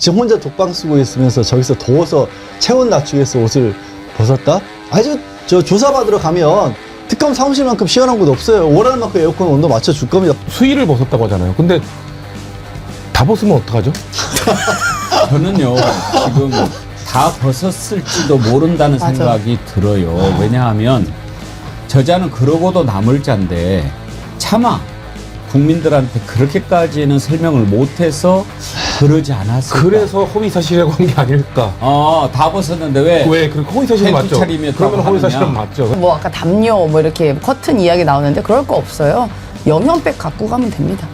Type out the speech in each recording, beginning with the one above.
지금 혼자 독방 쓰고 있으면서 저기서 더워서 체온 낮추기 위해서 옷을 벗었다? 아주 저 조사받으러 가면 특검 사무실만큼 시원한 곳 없어요. 원하는 만큼 에어컨 온도 맞춰줄 겁니다. 수의를 벗었다고 하잖아요. 근데 다 벗으면 어떡하죠? 저는요, 지금 다 벗었을지도 모른다는 맞아. 생각이 들어요. 왜냐하면 저자는 그러고도 남을 자인데 차마 국민들한테 그렇게까지는 설명을 못해서 그러지 않았을까. 그래서 허위사실이라고 한 게 아닐까. 다 벗었는데 왜? 왜? 그럼 허위사실은 팬티 맞죠? 차림이었다고 그러면 허위사실은 하느냐. 맞죠. 뭐 아까 담요 뭐 이렇게 커튼 이야기 나오는데 그럴 거 없어요. 영양백 갖고 가면 됩니다.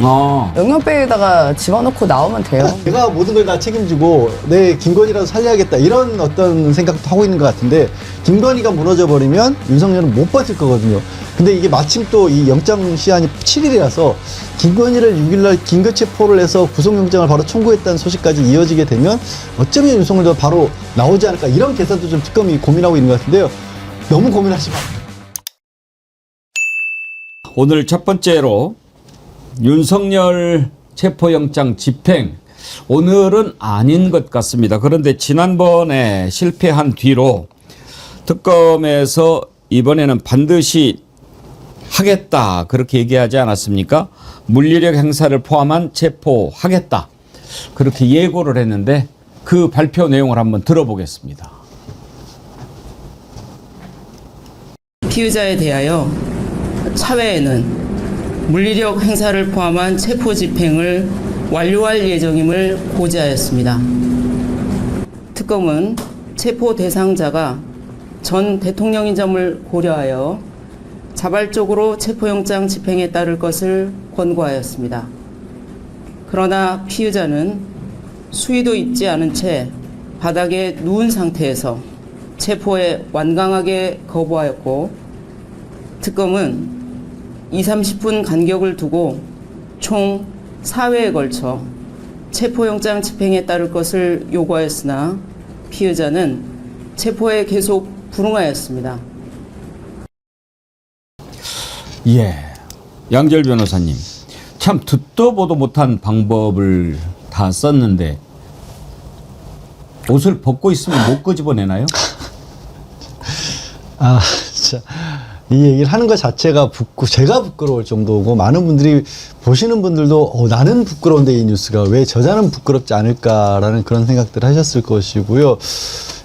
영양백에다가 집어넣고 나오면 돼요. 내가 모든 걸 다 책임지고 내 김건희라도 살려야겠다 이런 어떤 생각도 하고 있는 것 같은데 김건희가 무너져버리면 윤석열은 못 버틸 거거든요. 근데 이게 마침 또 이 영장 시한이 7일이라서 김건희를 6일날 긴급체포를 해서 구속영장을 바로 청구했다는 소식까지 이어지게 되면 어쩌면 윤석열도 바로 나오지 않을까 이런 계산도 좀 특검이 고민하고 있는 것 같은데요. 너무 고민하지 마. 오늘 첫 번째로 윤석열 체포영장 집행. 오늘은 아닌 것 같습니다. 그런데 지난번에 실패한 뒤로 특검에서 이번에는 반드시 하겠다 그렇게 얘기하지 않았습니까? 물리력 행사를 포함한 체포하겠다 그렇게 예고를 했는데 그 발표 내용을 한번 들어보겠습니다. 피의자에 대하여 차후에는 물리력 행사를 포함한 체포 집행을 완료할 예정임을 고지하였습니다. 특검은 체포 대상자가 전 대통령인 점을 고려하여 자발적으로 체포영장 집행에 따를 것을 권고하였습니다. 그러나 피의자는 수의도 입지 않은 채 바닥에 누운 상태에서 체포에 완강하게 거부하였고 특검은 20-30분 간격을 두고 총 4회에 걸쳐 체포영장 집행에 따를 것을 요구하였으나 피의자는 체포에 계속 불응하였습니다. 예, 양절 변호사님, 참 듣도 보도 못한 방법을 다 썼는데 옷을 벗고 있으면 못 끄집어내나요? 아, 진짜. 이 얘기를 하는 것 자체가 제가 부끄러울 정도고, 많은 분들이, 보시는 분들도, 나는 부끄러운데 이 뉴스가 왜 저자는 부끄럽지 않을까라는 그런 생각들을 하셨을 것이고요.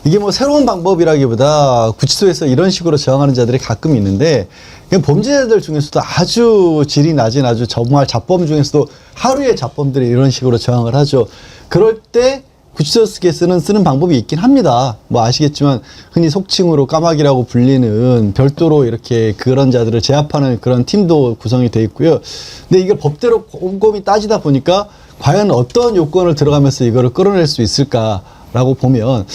이게 뭐 새로운 방법이라기보다 구치소에서 이런 식으로 저항하는 자들이 가끔 있는데, 그냥 범죄자들 중에서도 아주 질이 낮은 아주 정말 잡범 중에서도 하루의 잡범들이 이런 식으로 저항을 하죠. 그럴 때, 구치소에서는 쓰는 방법이 있긴 합니다. 뭐 아시겠지만 흔히 속칭으로 까마귀라고 불리는 별도로 이렇게 그런 자들을 제압하는 그런 팀도 구성이 돼 있고요. 근데 이게 법대로 꼼꼼히 따지다 보니까 과연 어떤 요건을 들어가면서 이거를 끌어낼 수 있을까라고 보면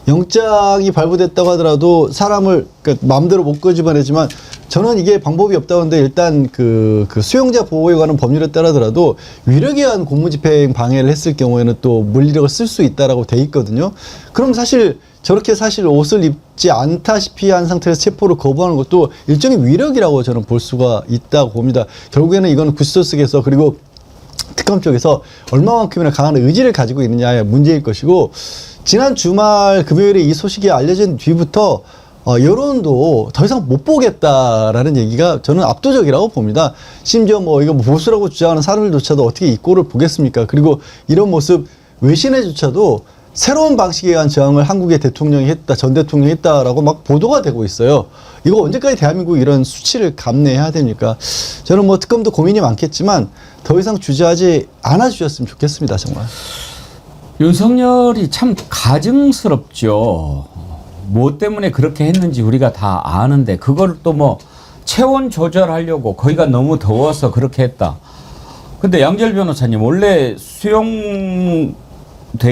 영장이 발부됐다고 하더라도 사람을 마음대로 못 끄집어내지만 저는 이게 방법이 없다고 하는데 일단 그 수용자 보호에 관한 법률에 따르더라도 위력에 의한 공무집행 방해를 했을 경우에는 또 물리력을 쓸 수 있다라고 돼 있거든요. 그럼 사실 저렇게 사실 옷을 입지 않다시피 한 상태에서 체포를 거부하는 것도 일종의 위력이라고 저는 볼 수가 있다고 봅니다. 결국에는 이건 구치소 측에서 그리고 특검 쪽에서 얼마만큼이나 강한 의지를 가지고 있느냐의 문제일 것이고 지난 주말 금요일에 이 소식이 알려진 뒤부터 여론도 더 이상 못 보겠다라는 얘기가 저는 압도적이라고 봅니다. 심지어 뭐 이거 보수라고 주장하는 사람들조차도 어떻게 이 꼴을 보겠습니까? 그리고 이런 모습 외신에조차도 새로운 방식에 의한 저항을 한국의 대통령이 했다, 전 대통령이 했다라고 막 보도가 되고 있어요. 이거 언제까지 대한민국이 이런 수치를 감내해야 됩니까? 저는 뭐 특검도 고민이 많겠지만 더 이상 주저하지 않아 주셨으면 좋겠습니다, 정말. 윤석열이 참 가증스럽죠. 뭐 때문에 그렇게 했는지 우리가 다 아는데 그걸 또 뭐 체온 조절하려고 거기가 너무 더워서 그렇게 했다. 근데 양절 변호사님 원래 수용돼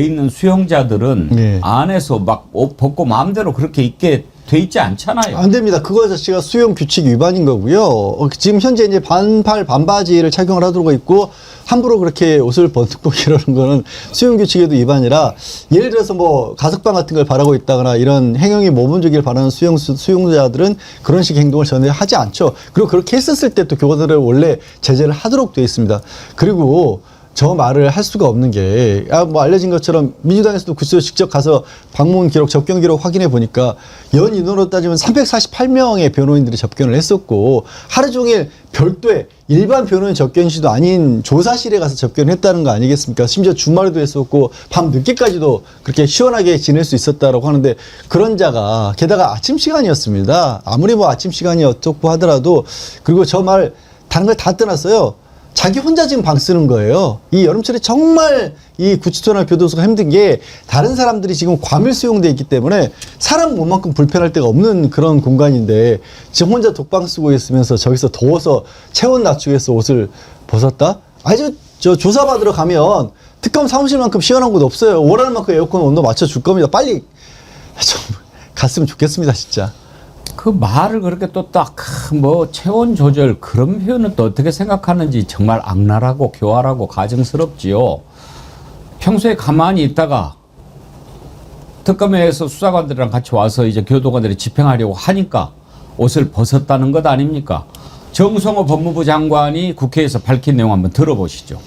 있는 수용자들은 네. 안에서 막 옷 벗고 마음대로 그렇게 입게 돼 있지 않잖아요. 안 됩니다. 그거 자체가 수용 규칙 위반인 거고요. 지금 현재 이제 반팔 반바지를 착용을 하도록 있고 함부로 그렇게 옷을 벗고 이러는 거는 수용 규칙에도 위반이라 예를 들어서 뭐 가석방 같은 걸 바라고 있다거나 이런 행영이 모범적이길 바라는 수용자들은 그런 식 행동을 전혀 하지 않죠. 그리고 그렇게 했었을 때 또 그거들을 원래 제재를 하도록 되어 있습니다. 그리고 저 말을 할 수가 없는 게, 뭐 알려진 것처럼 민주당에서도 글쎄요 직접 가서 방문 기록, 접견 기록 확인해 보니까 연 인원으로 따지면 348명의 변호인들이 접견을 했었고, 하루 종일 별도의 일반 변호인 접견실도 아닌 조사실에 가서 접견을 했다는 거 아니겠습니까? 심지어 주말에도 했었고, 밤 늦게까지도 그렇게 시원하게 지낼 수 있었다라고 하는데, 그런 자가, 게다가 아침 시간이었습니다. 아무리 뭐 아침 시간이 어떻고 하더라도, 그리고 저 말, 다른 걸 다 떠났어요. 자기 혼자 지금 방 쓰는 거예요. 이 여름철에 정말 이 구치소나 교도소가 힘든 게, 다른 사람들이 지금 과밀 수용돼 있기 때문에 사람 몸만큼 불편할 데가 없는 그런 공간인데, 지금 혼자 독방 쓰고 있으면서 저기서 더워서 체온 낮추겠어 옷을 벗었다? 아주 저 조사받으러 가면 특검 사무실만큼 시원한 곳 없어요. 원하는 만큼 에어컨 온도 맞춰줄 겁니다. 빨리 좀 갔으면 좋겠습니다, 진짜. 그 말을 그렇게 또 딱 뭐 체온 조절 그런 표현은 또 어떻게 생각하는지 정말 악랄하고 교활하고 가증스럽지요. 평소에 가만히 있다가 특검에서 수사관들이랑 같이 와서 이제 교도관들이 집행하려고 하니까 옷을 벗었다는 것 아닙니까? 정성호 법무부 장관이 국회에서 밝힌 내용 한번 들어보시죠.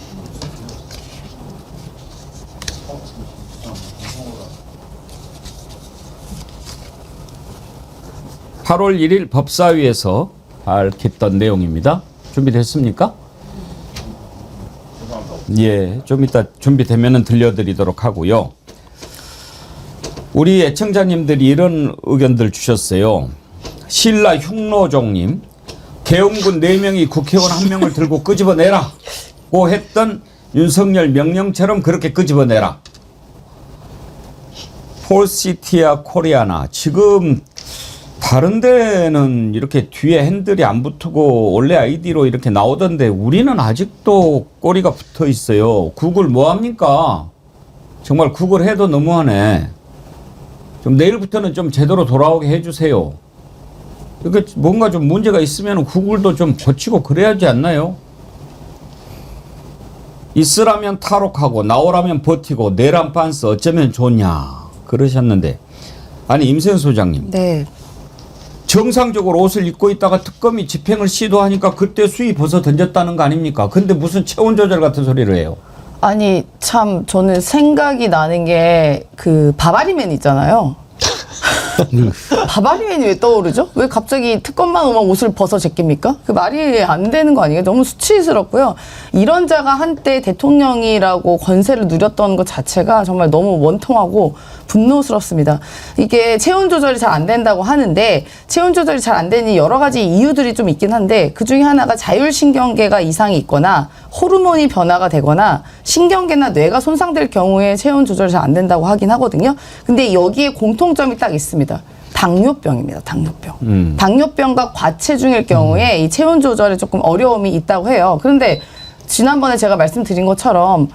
(8월 1일) 법사위에서 밝혔던 내용입니다. 준비됐습니까? 예, 좀 이따 준비되면은 들려드리도록 하고요. 우리 애청자님들이 이런 의견들 주셨어요. 신라 흉노종님, 계엄군 4명이 국회의원 1명을 들고 끄집어내라고 했던 윤석열 명령처럼 그렇게 끄집어내라. 폴시티아 코리아나, 지금 다른 데는 이렇게 뒤에 핸들이 안 붙고 원래 아이디로 이렇게 나오던데 우리는 아직도 꼬리가 붙어 있어요. 구글 뭐 합니까? 정말 구글 해도 너무하네. 좀 내일부터는 좀 제대로 돌아오게 해주세요. 이게 뭔가 좀 문제가 있으면 구글도 좀 고치고 그래야지 않나요? 있으라면 탈옥하고 나오라면 버티고 내란 반스 어쩌면 좋냐 그러셨는데, 아니 임세현 소장님. 네. 정상적으로 옷을 입고 있다가 특검이 집행을 시도하니까 그때 수위 벗어 던졌다는 거 아닙니까? 근데 무슨 체온 조절 같은 소리를 해요? 아니 참 저는 생각이 나는 게 그 바바리맨 있잖아요. 바바리맨이 왜 떠오르죠? 왜 갑자기 특검만 오면 옷을 벗어 제낍니까? 그 말이 안 되는 거 아니에요? 너무 수치스럽고요. 이런 자가 한때 대통령이라고 권세를 누렸던 것 자체가 정말 너무 원통하고 분노스럽습니다. 이게 체온 조절이 잘 안 된다고 하는데, 체온 조절이 잘 안 되는 여러 가지 이유들이 좀 있긴 한데, 그 중에 하나가 자율신경계가 이상이 있거나 호르몬이 변화가 되거나 신경계나 뇌가 손상될 경우에 체온 조절이 잘 안 된다고 하긴 하거든요. 근데 여기에 공통점이 딱 있습니다. 당뇨병입니다. 당뇨병. 당뇨병과 과체중일 경우에 이 체온 조절에 조금 어려움이 있다고 해요. 그런데 지난번에 제가 말씀드린 것처럼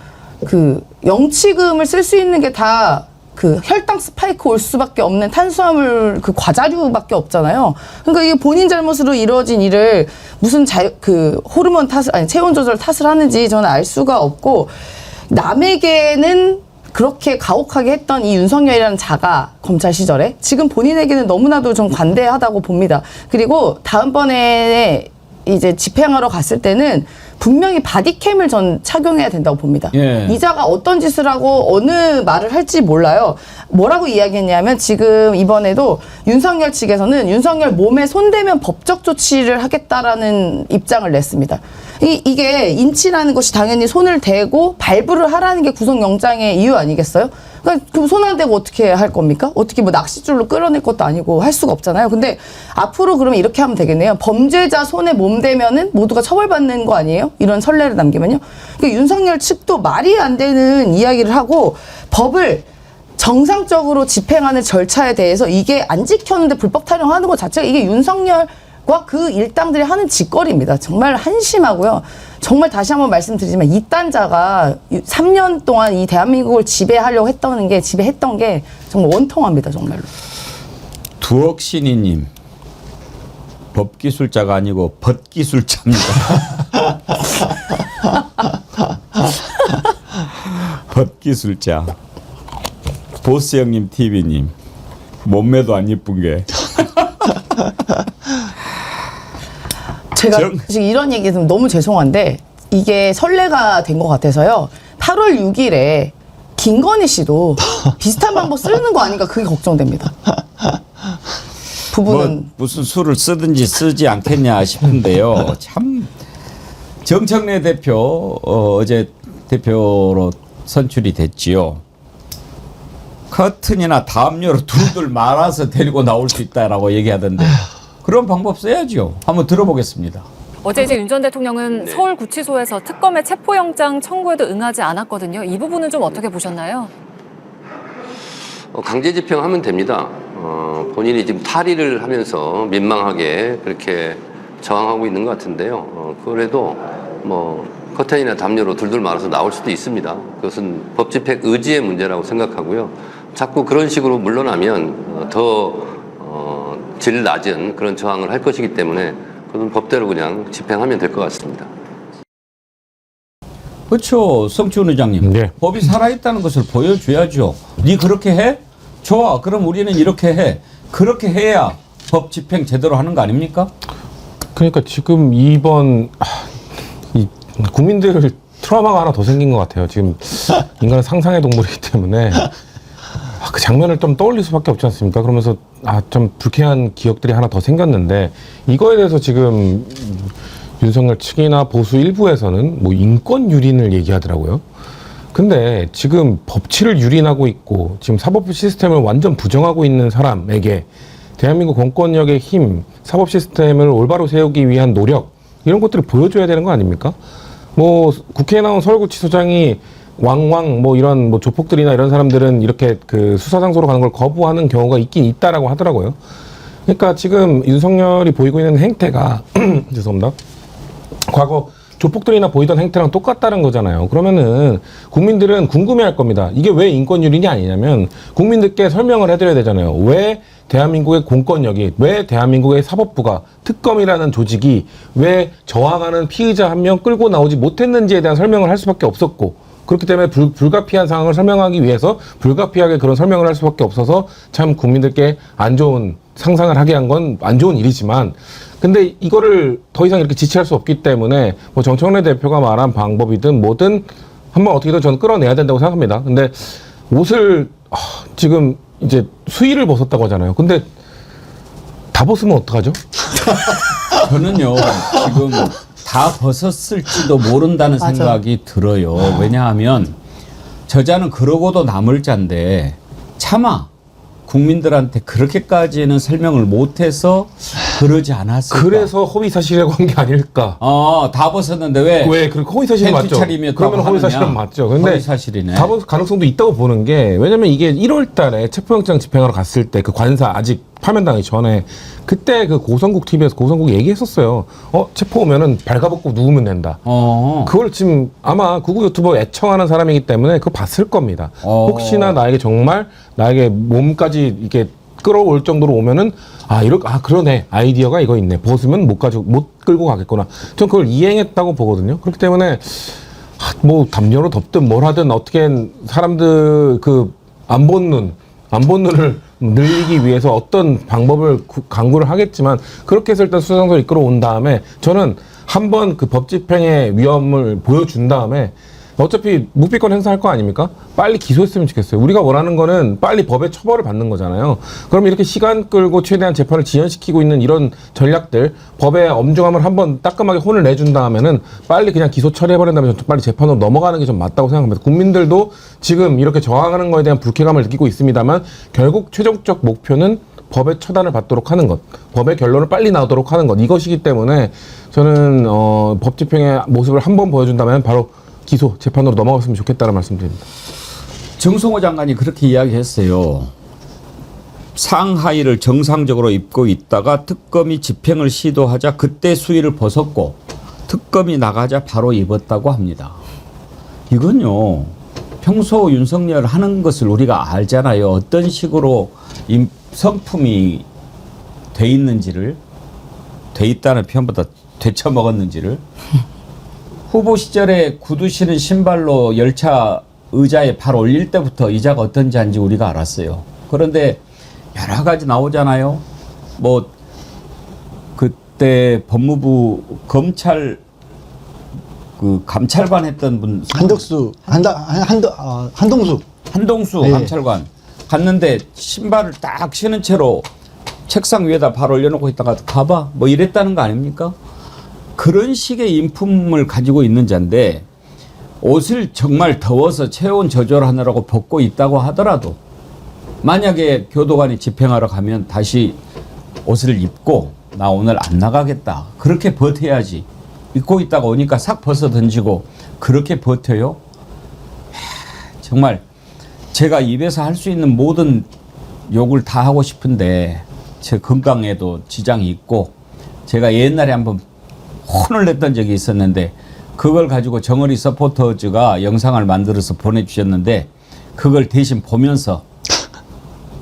그 영치금을 쓸 수 있는 게 다 그 혈당 스파이크 올 수밖에 없는 탄수화물 그 과자류밖에 없잖아요. 그러니까 이게 본인 잘못으로 이루어진 일을 무슨 그 호르몬 탓을, 아니 체온 조절 탓을 하는지 저는 알 수가 없고, 남에게는 그렇게 가혹하게 했던 이 윤석열이라는 자가 검찰 시절에 지금 본인에게는 너무나도 좀 관대하다고 봅니다. 그리고 다음번에 이제 집행하러 갔을 때는 분명히 바디캠을 전 착용해야 된다고 봅니다. 예. 이자가 어떤 짓을 하고 어느 말을 할지 몰라요. 뭐라고 이야기했냐면, 지금 이번에도 윤석열 측에서는 윤석열 몸에 손대면 법적 조치를 하겠다라는 입장을 냈습니다. 이게 인치라는 것이 당연히 손을 대고 발부를 하라는 게 구속영장의 이유 아니겠어요? 그러니까 그 손 안 대고 어떻게 할 겁니까? 어떻게 뭐 낚싯줄로 끌어낼 것도 아니고 할 수가 없잖아요. 근데 앞으로 그러면 이렇게 하면 되겠네요. 범죄자 손에 몸 대면은 모두가 처벌받는 거 아니에요? 이런 선례를 남기면요. 그러니까 윤석열 측도 말이 안 되는 이야기를 하고, 법을 정상적으로 집행하는 절차에 대해서 이게 안 지켰는데 불법 타령하는 것 자체가 이게 윤석열과 그 일당들이 하는 짓거리입니다. 정말 한심하고요. 정말 다시 한번 말씀드리지만 이딴 자가 3년 동안 이 대한민국을 지배하려고 했던 게 정말 원통합니다. 정말로. 두억신이님, 법기술자가 아니고 벗기술자입니다. 벗기술자. 보스 형님 TV님, 몸매도 안 예쁜 게. 제가 지금 이런 얘기 좀 너무 죄송한데, 이게 선례가 된 것 같아서요. 8월 6일에 김건희 씨도 비슷한 방법 쓰는 거 아닌가 그게 걱정됩니다. 부부는 뭐 무슨 수를 쓰든지 쓰지 않겠냐 싶은데요. 참 정청래 대표 어제 대표로 선출이 됐지요. 커튼이나 담요로 둘둘 말아서 데리고 나올 수 있다라고 얘기하던데 그런 방법 써야죠. 한번 들어보겠습니다. 어제 이제 윤 전 대통령은 서울구치소에서 특검의 체포영장 청구에도 응하지 않았거든요. 이 부분은 좀 어떻게 보셨나요? 강제 집행하면 됩니다. 본인이 지금 탈의를 하면서 민망하게 그렇게 저항하고 있는 것 같은데요. 그래도 뭐 커튼이나 담요로 둘둘 말아서 나올 수도 있습니다. 그것은 법 집행 의지의 문제라고 생각하고요. 자꾸 그런 식으로 물러나면 더 질 낮은 그런 저항을 할 것이기 때문에 그건 법대로 그냥 집행하면 될 것 같습니다. 그렇죠. 성추은 의장님. 네. 법이 살아있다는 것을 보여줘야죠. 네 그렇게 해? 좋아. 그럼 우리는 이렇게 해. 그렇게 해야 법 집행 제대로 하는 거 아닙니까? 그러니까 지금 이번 이 국민들 트라우마가 하나 더 생긴 것 같아요. 지금 인간은 상상의 동물이기 때문에 그 장면을 좀 떠올릴 수밖에 없지 않습니까? 그러면서 좀 불쾌한 기억들이 하나 더 생겼는데 이거에 대해서 지금 윤석열 측이나 보수 일부에서는 뭐 인권 유린을 얘기하더라고요. 근데 지금 법치를 유린하고 있고 지금 사법 시스템을 완전 부정하고 있는 사람에게 대한민국 공권력의 힘, 사법 시스템을 올바로 세우기 위한 노력 이런 것들을 보여줘야 되는 거 아닙니까? 뭐 국회에 나온 서울구치소장이 왕왕 뭐 이런 뭐 조폭들이나 이런 사람들은 이렇게 그 수사 장소로 가는 걸 거부하는 경우가 있긴 있다라고 하더라고요. 그러니까 지금 윤석열이 보이고 있는 행태가 죄송합니다. 과거 조폭들이나 보이던 행태랑 똑같다는 거잖아요. 그러면은 국민들은 궁금해할 겁니다. 이게 왜 인권 유린이 아니냐면 국민들께 설명을 해드려야 되잖아요. 왜 대한민국의 공권력이, 왜 대한민국의 사법부가, 특검이라는 조직이 왜 저항하는 피의자 한 명 끌고 나오지 못했는지에 대한 설명을 할 수밖에 없었고, 그렇기 때문에 불가피한 상황을 설명하기 위해서 불가피하게 그런 설명을 할 수밖에 없어서 참 국민들께 안 좋은 상상을 하게 한 건 안 좋은 일이지만, 근데 이거를 더 이상 이렇게 지체할 수 없기 때문에 뭐 정청래 대표가 말한 방법이든 뭐든 한번 어떻게든 저는 끌어내야 된다고 생각합니다. 근데 옷을 지금 이제 수의를 벗었다고 하잖아요. 근데 다 벗으면 어떡하죠? 저는요 지금 다 벗었을지도 모른다는 맞아. 생각이 들어요. 왜냐하면 저자는 그러고도 남을 자인데 차마 국민들한테 그렇게까지는 설명을 못해서 그러지 않았을까. 그래서 허위사실이라고 한 게 아닐까. 다 벗었는데 왜 그 허위사실이 팬티 맞죠? 차림이었다고 그러면 허위사실은 하느냐. 맞죠. 근데 허위사실이네. 다 벗을 가능성도 있다고 보는 게, 왜냐면 이게 1월 달에 체포영장 집행하러 갔을 때 그 관사 아직 파면당하기 전에 그때 그 고성국 TV에서 고성국이 얘기했었어요. 체포 오면은 발가벗고 누우면 된다. 그걸 지금 아마 구구 유튜버 애청하는 사람이기 때문에 그거 봤을 겁니다. 혹시나 나에게 몸까지 이렇게 끌어올 정도로 오면은 그러네, 아이디어가 이거 있네, 벗으면 못 끌고 가겠구나. 전 그걸 이행했다고 보거든요. 그렇기 때문에 뭐 담요로 덮든 뭘 하든 어떻게 사람들 그 안 본 눈을 늘리기 위해서 어떤 방법을 강구를 하겠지만, 그렇게 해서 일단 수사장소를 이끌어 온 다음에 저는 한번 그 법 집행의 위험을 보여준 다음에, 어차피 묵비권 행사할 거 아닙니까? 빨리 기소했으면 좋겠어요. 우리가 원하는 거는 빨리 법의 처벌을 받는 거잖아요. 그럼 이렇게 시간 끌고 최대한 재판을 지연시키고 있는 이런 전략들, 법의 엄중함을 한번 따끔하게 혼을 내준 다음에는 빨리 그냥 기소 처리해버린 다음에 빨리 재판으로 넘어가는 게 좀 맞다고 생각합니다. 국민들도 지금 이렇게 저항하는 거에 대한 불쾌감을 느끼고 있습니다만, 결국 최종적 목표는 법의 처단을 받도록 하는 것, 법의 결론을 빨리 나오도록 하는 것, 이것이기 때문에 저는 법 집행의 모습을 한번 보여준다면 바로 기소, 재판으로 넘어갔으면 좋겠다는 말씀드립니다. 정성호 장관이 그렇게 이야기했어요. 상하의를 정상적으로 입고 있다가 특검이 집행을 시도하자 그때 수의를 벗었고 특검이 나가자 바로 입었다고 합니다. 이건요, 평소 윤석열 하는 것을 우리가 알잖아요. 어떤 식으로 성품이 돼 있는지를, 돼 있다는 표현보다 되쳐먹었는지를. 후보 시절에 구두 신은 신발로 열차 의자에 발 올릴 때부터 의자가 어떤지 한지 우리가 알았어요. 그런데 여러 가지 나오잖아요. 뭐 그때 법무부 검찰 그 감찰관 했던 분 한덕수, 한동수. 한동수 네. 감찰관 갔는데 신발을 딱 신은 채로 책상 위에다 발 올려놓고 있다가 가봐 뭐 이랬다는 거 아닙니까? 그런 식의 인품을 가지고 있는 자인데 옷을 정말 더워서 체온 조절하느라고 벗고 있다고 하더라도 만약에 교도관이 집행하러 가면 다시 옷을 입고 나 오늘 안 나가겠다 그렇게 버텨야지. 입고 있다가 오니까 싹 벗어 던지고 그렇게 버텨요? 정말 제가 입에서 할 수 있는 모든 욕을 다 하고 싶은데 제 건강에도 지장이 있고 제가 옛날에 한번 혼을 냈던 적이 있었는데 그걸 가지고 정어리 서포터즈가 영상을 만들어서 보내주셨는데 그걸 대신 보면서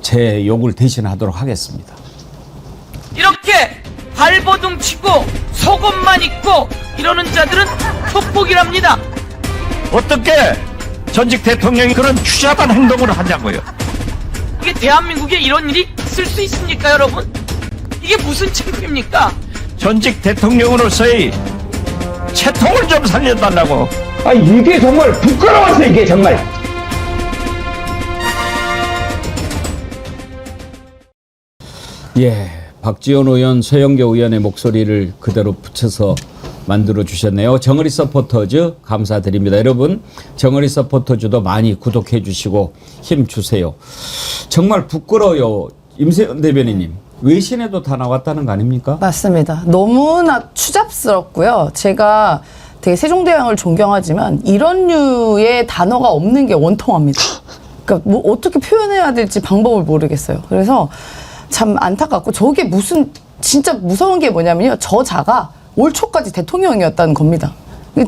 제 욕을 대신하도록 하겠습니다. 이렇게 발버둥 치고 속옷만 입고 이러는 자들은 속복이랍니다. 어떻게 전직 대통령이 그런 추잡한 행동을 하냐고요. 이게 대한민국에 이런 일이 있을 수 있습니까, 여러분? 이게 무슨 창피입니까? 전직 대통령으로서의 채통을 좀 살려달라고. 아 이게 정말 부끄러워서 이게 정말. 예, 박지원 의원, 서영교 의원의 목소리를 그대로 붙여서 만들어 주셨네요. 정어리 서포터즈 감사드립니다. 여러분 정어리 서포터즈도 많이 구독해 주시고 힘 주세요. 정말 부끄러워요. 임세연 대변인님 외신에도 다 나왔다는 거 아닙니까? 맞습니다. 너무나 추잡스럽고요. 제가 되게 세종대왕을 존경하지만 이런 류의 단어가 없는 게 원통합니다. 그러니까 뭐 어떻게 표현해야 될지 방법을 모르겠어요. 그래서 참 안타깝고 저게 무슨 진짜 무서운 게 뭐냐면요. 저 자가 올 초까지 대통령이었다는 겁니다.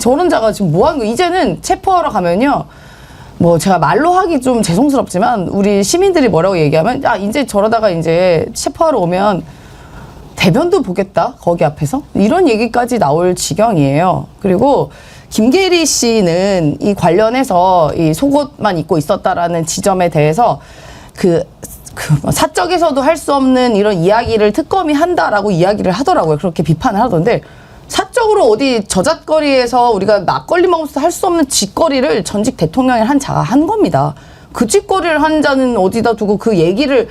저런 자가 지금 뭐 하는 거예요? 이제는 체포하러 가면요. 뭐 제가 말로 하기 좀 죄송스럽지만 우리 시민들이 뭐라고 얘기하면 야 이제 저러다가 이제 체포하러 오면 대변도 보겠다 거기 앞에서 이런 얘기까지 나올 지경이에요. 그리고 김계리 씨는 이 관련해서 이 속옷만 입고 있었다라는 지점에 대해서 그 사적에서도 할 수 없는 이런 이야기를 특검이 한다라고 이야기를 하더라고요. 그렇게 비판을 하던데 사적으로 어디 저잣거리에서 우리가 막걸리 먹으면서 할 수 없는 짓거리를 전직 대통령이 한 자가 한 겁니다. 그 짓거리를 한 자는 어디다 두고 그 얘기를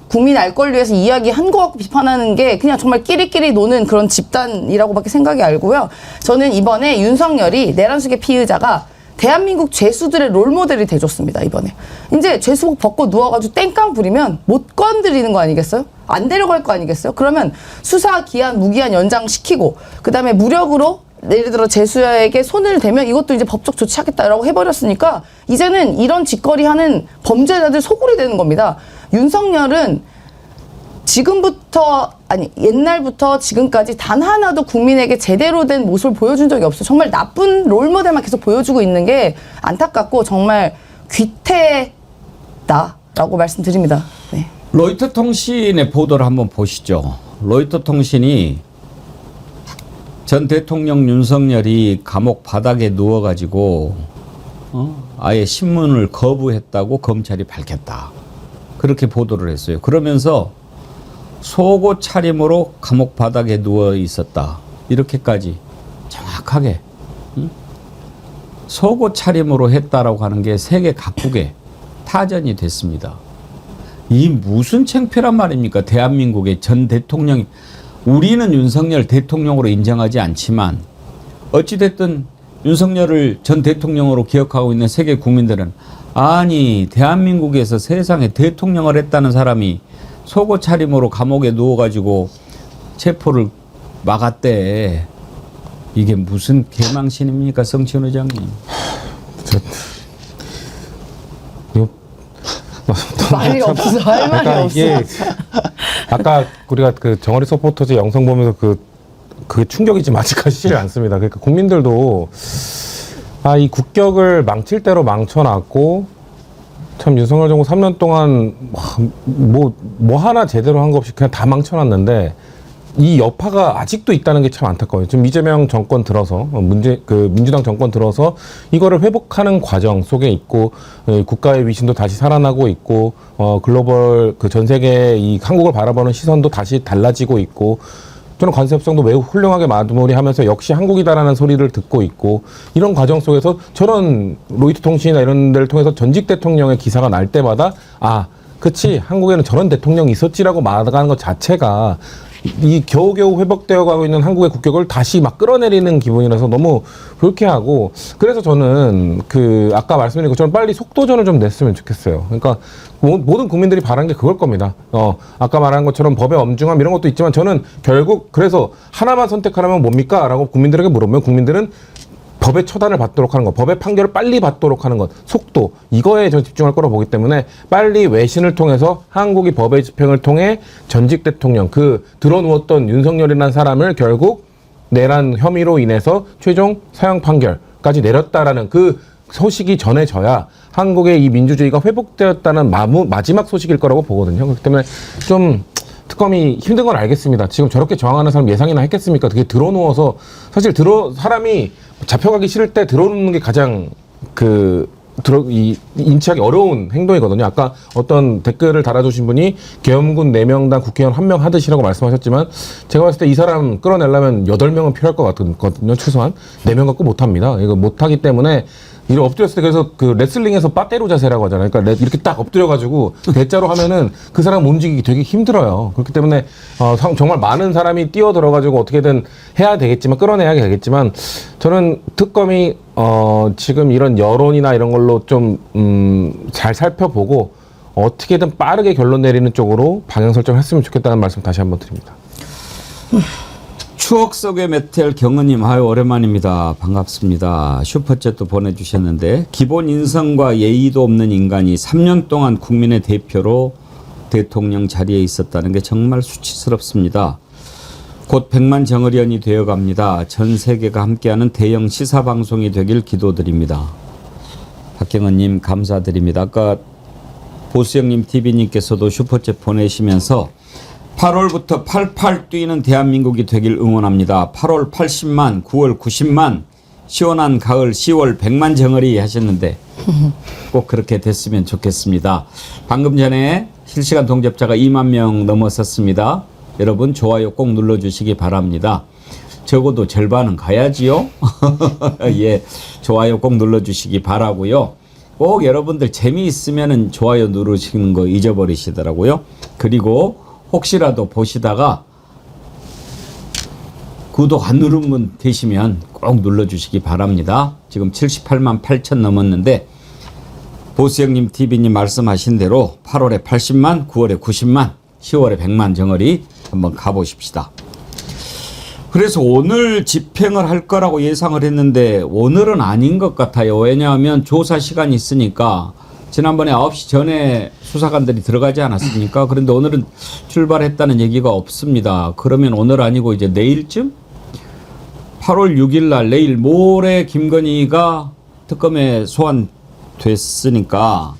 국민 알 걸 위해서 이야기한 거 갖고 비판하는 게 그냥 정말 끼리끼리 노는 그런 집단이라고밖에 생각이 알고요. 저는 이번에 윤석열이 내란숙의 피의자가 대한민국 죄수들의 롤모델이 돼줬습니다. 이번에. 이제 죄수복 벗고 누워가지고 땡깡 부리면 못 건드리는 거 아니겠어요? 안 데려갈 거 아니겠어요? 그러면 수사 기한, 무기한 연장시키고 그다음에 무력으로 예를 들어 죄수에게 손을 대면 이것도 이제 법적 조치하겠다라고 해버렸으니까 이제는 이런 짓거리 하는 범죄자들 소굴이 되는 겁니다. 윤석열은 지금부터 아니 옛날부터 지금까지 단 하나도 국민에게 제대로 된 모습을 보여준 적이 없어요. 정말 나쁜 롤모델만 계속 보여주고 있는 게 안타깝고 정말 귀태다라고 말씀드립니다. 네. 로이터 통신의 보도를 한번 보시죠. 로이터 통신이 전 대통령 윤석열이 감옥 바닥에 누워가지고 아예 신문을 거부했다고 검찰이 밝혔다. 그렇게 보도를 했어요. 그러면서 속옷 차림으로 감옥 바닥에 누워 있었다. 이렇게까지 정확하게 속옷 차림으로 했다라고 하는 게 세계 각국에 타전이 됐습니다. 이 무슨 창피란 말입니까? 대한민국의 전 대통령이 우리는 윤석열 대통령으로 인정하지 않지만 어찌됐든 윤석열을 전 대통령으로 기억하고 있는 세계 국민들은 아니 대한민국에서 세상에 대통령을 했다는 사람이 속옷 차림으로 감옥에 누워가지고 체포를 막았대. 이게 무슨 개망신입니까, 성치훈 의장님? 말이 없어. 할 말이 그러니까 없어. 이게 아까 우리가 그 정어리 서포터즈 영상 보면서 그 충격이 지금 아직 가시질 않습니다. 그러니까 국민들도 이 국격을 망칠 대로 망쳐놨고 참 윤석열 정부 3년 동안 뭐 하나 제대로 한 거 없이 그냥 다 망쳐놨는데 이 여파가 아직도 있다는 게 참 안타까워요. 지금 이재명 정권 들어서 민주당 정권 들어서 이거를 회복하는 과정 속에 있고 국가의 위신도 다시 살아나고 있고 글로벌 전 세계 이 한국을 바라보는 시선도 다시 달라지고 있고 저는 관세 협상도 매우 훌륭하게 마무리하면서 역시 한국이다라는 소리를 듣고 있고 이런 과정 속에서 저런 로이터 통신이나 이런 데를 통해서 전직 대통령의 기사가 날 때마다 그치 한국에는 저런 대통령이 있었지라고 말하는 것 자체가 이 겨우겨우 회복되어 가고 있는 한국의 국격을 다시 막 끌어내리는 기분이라서 너무 불쾌하고 그래서 저는 아까 말씀드린 것처럼 빨리 속도전을 좀 냈으면 좋겠어요. 그러니까 모든 국민들이 바라는 게 그걸 겁니다. 아까 말한 것처럼 법의 엄중함 이런 것도 있지만 저는 결국 그래서 하나만 선택하라면 뭡니까? 라고 국민들에게 물으면 국민들은 법의 처단을 받도록 하는 것, 법의 판결을 빨리 받도록 하는 것, 속도 이거에 전 집중할 거라고 보기 때문에 빨리 외신을 통해서 한국이 법의 집행을 통해 전직 대통령 드러누웠던 윤석열이라는 사람을 결국 내란 혐의로 인해서 최종 사형 판결까지 내렸다라는 그 소식이 전해져야 한국의 이 민주주의가 회복되었다는 마지막 소식일 거라고 보거든요. 그렇기 때문에 좀 특검이 힘든 건 알겠습니다. 지금 저렇게 저항하는 사람 예상이나 했겠습니까? 그게 드러누워서 사실 잡혀가기 싫을 때 들어오는 게 가장 인치하기 어려운 행동이거든요. 아까 어떤 댓글을 달아주신 분이 계엄군 4명당 국회의원 1명 하듯이라고 말씀하셨지만 제가 봤을 때 이 사람 끌어내려면 8명은 필요할 것 같거든요. 최소한 4명 갖고 못합니다. 이거 못하기 때문에 이를 엎드렸을 때 그래서 레슬링에서 빠떼로 자세라고 하잖아요. 그러니까 이렇게 딱 엎드려가지고 대자로 하면은 그 사람 움직이기 되게 힘들어요. 그렇기 때문에 정말 많은 사람이 뛰어들어가지고 어떻게든 해야 되겠지만 끌어내야 되겠지만 저는 특검이 지금 이런 여론이나 이런 걸로 좀 잘 살펴보고 어떻게든 빠르게 결론 내리는 쪽으로 방향 설정을 했으면 좋겠다는 말씀 다시 한번 드립니다. 추억 속의 메텔 경은님, 오랜만입니다. 반갑습니다. 슈퍼챗도 보내주셨는데 기본 인성과 예의도 없는 인간이 3년 동안 국민의 대표로 대통령 자리에 있었다는 게 정말 수치스럽습니다. 곧 100만 정의련이 되어갑니다. 전 세계가 함께하는 대형 시사방송이 되길 기도드립니다. 박경은님 감사드립니다. 아까 보수형님 TV님께서도 슈퍼챗 보내시면서 8월부터 팔팔 뛰는 대한민국이 되길 응원합니다. 8월 80만, 9월 90만, 시원한 가을 10월 100만 정어리 하셨는데 꼭 그렇게 됐으면 좋겠습니다. 방금 전에 실시간 동접자가 2만 명 넘었었습니다. 여러분 좋아요 꼭 눌러주시기 바랍니다. 적어도 절반은 가야지요. 예, 좋아요 꼭 눌러주시기 바라고요. 꼭 여러분들 재미있으면 좋아요 누르시는 거 잊어버리시더라고요. 그리고 혹시라도 보시다가 구독 안 누른 분 계시면 꼭 눌러주시기 바랍니다. 지금 78만 8천 넘었는데 보수형님 TV님 말씀하신 대로 8월에 80만, 9월에 90만, 10월에 100만 정어리 한번 가보십시다. 그래서 오늘 집행을 할 거라고 예상을 했는데 오늘은 아닌 것 같아요. 왜냐하면 조사 시간이 있으니까 지난번에 9시 전에 수사관들이 들어가지 않았습니까? 그런데 오늘은 출발했다는 얘기가 없습니다. 그러면 오늘 아니고 이제 내일쯤? 8월 6일 날 내일 모레 김건희가 특검에 소환됐으니까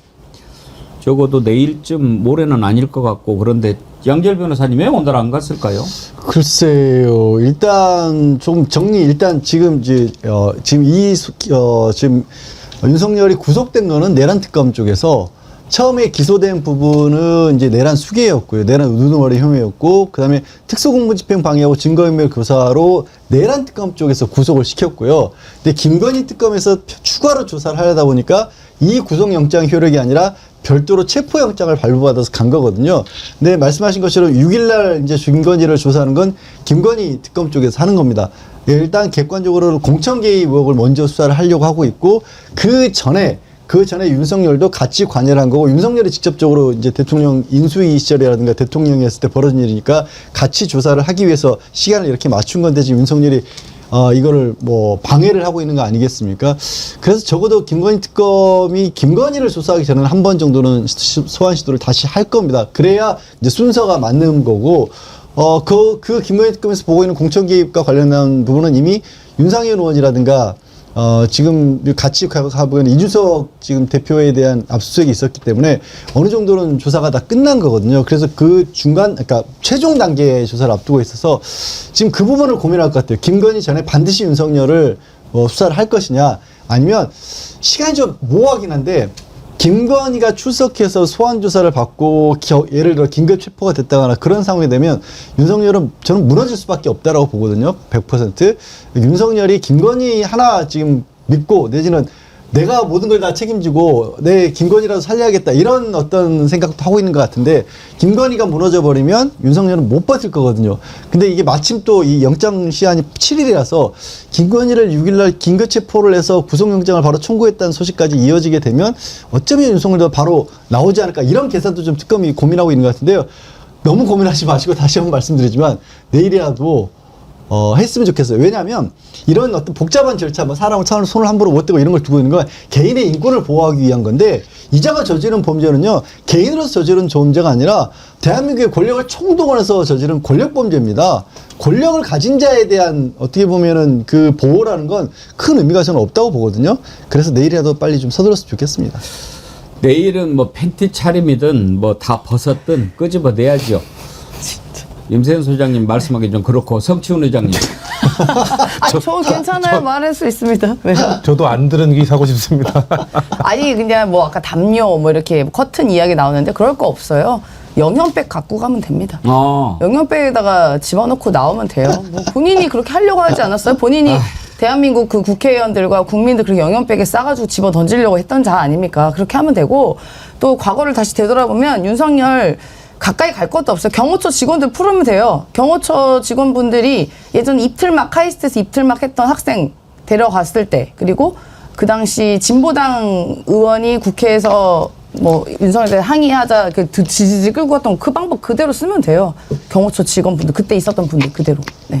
적어도 내일쯤 모레는 아닐 것 같고 그런데 양재열 변호사님 왜 오늘 안 갔을까요? 글쎄요. 일단 좀 일단 지금 윤석열이 구속된 거는 내란 특검 쪽에서 처음에 기소된 부분은 이제 내란 수괴였고요. 내란 우두머리 혐의였고, 그 다음에 특수공무집행 방해하고 증거인멸 교사로 내란 특검 쪽에서 구속을 시켰고요. 근데 김건희 특검에서 추가로 조사를 하려다 보니까 이 구속영장 효력이 아니라 별도로 체포영장을 발부받아서 간 거거든요. 근데 말씀하신 것처럼 6일날 이제 김건희를 조사하는 건 김건희 특검 쪽에서 하는 겁니다. 일단 객관적으로 공천 개입 의혹을 먼저 수사를 하려고 하고 있고, 그 전에 윤석열도 같이 관여를 한 거고, 윤석열이 직접적으로 이제 대통령 인수위 시절이라든가 대통령이었을 때 벌어진 일이니까 같이 조사를 하기 위해서 시간을 이렇게 맞춘 건데 지금 윤석열이 이거를 방해를 하고 있는 거 아니겠습니까? 그래서 적어도 김건희 특검이 김건희를 조사하기 전에는 한 번 정도는 소환 시도를 다시 할 겁니다. 그래야 이제 순서가 맞는 거고, 그 김건희 특검에서 보고 있는 공천 개입과 관련한 부분은 이미 윤상현 의원이라든가 지금 같이 가보면 이준석 지금 대표에 대한 압수수색이 있었기 때문에 어느 정도는 조사가 다 끝난 거거든요. 그래서 그 그러니까 최종 단계의 조사를 앞두고 있어서 지금 그 부분을 고민할 것 같아요. 김건희 전에 반드시 윤석열을 수사를 할 것이냐, 아니면 시간이 좀 모호하긴 한데 김건희가 출석해서 소환 조사를 받고 예를 들어 긴급 체포가 됐다거나 그런 상황이 되면 윤석열은 저는 무너질 수밖에 없다라고 보거든요. 100%. 윤석열이 김건희 하나 지금 믿고 내지는 내가 모든 걸 다 책임지고 내 김건희라도 살려야겠다 이런 어떤 생각도 하고 있는 것 같은데 김건희가 무너져 버리면 윤석열은 못 버틸 거거든요. 근데 이게 마침 또 이 영장 시한이 7일이라서 김건희를 6일날 긴급 체포를 해서 구속영장을 바로 청구했다는 소식까지 이어지게 되면 어쩌면 윤석열도 바로 나오지 않을까 이런 계산도 좀 특검이 고민하고 있는 것 같은데요. 너무 고민하지 마시고 다시 한번 말씀드리지만 내일이라도 했으면 좋겠어요. 왜냐하면 이런 어떤 복잡한 절차, 뭐 사람을 손을 함부로 못 대고 이런 걸 두고 있는 건 개인의 인권을 보호하기 위한 건데 이자가 저지른 범죄는요 개인으로서 저지른 범죄가 아니라 대한민국의 권력을 총동원해서 저지른 권력 범죄입니다. 권력을 가진 자에 대한 어떻게 보면은 그 보호라는 건 큰 의미가 저는 없다고 보거든요. 그래서 내일이라도 빨리 좀 서둘렀으면 좋겠습니다. 내일은 뭐 팬티 차림이든 뭐 다 벗었든 끄집어내야죠. 임세현 소장님 말씀하기 좀 그렇고 성치훈 의장님. 저 괜찮아요. 말할 수 있습니다. 네. 저도 안 들은 귀 사고 싶습니다. 아니 그냥 뭐 아까 담요 뭐 이렇게 커튼 이야기 나오는데 그럴 거 없어요. 영현백 갖고 가면 됩니다. 영현백에다가 집어넣고 나오면 돼요. 뭐 본인이 그렇게 하려고 하지 않았어요? 본인이 대한민국 그 국회의원들과 국민들 그렇게 영현백에 싸가지고 집어 던지려고 했던 자 아닙니까? 그렇게 하면 되고 또 과거를 다시 되돌아보면 윤석열 가까이 갈 것도 없어요. 경호처 직원들 풀으면 돼요. 경호처 직원분들이 예전 입틀막 카이스트에서 입틀막 했던 학생 데려갔을 때 그리고 그 당시 진보당 의원이 국회에서 뭐 윤석열에 항의하자 그 지지직 끌고 갔던 그 방법 그대로 쓰면 돼요. 경호처 직원분들 그때 있었던 분들 그대로. 네.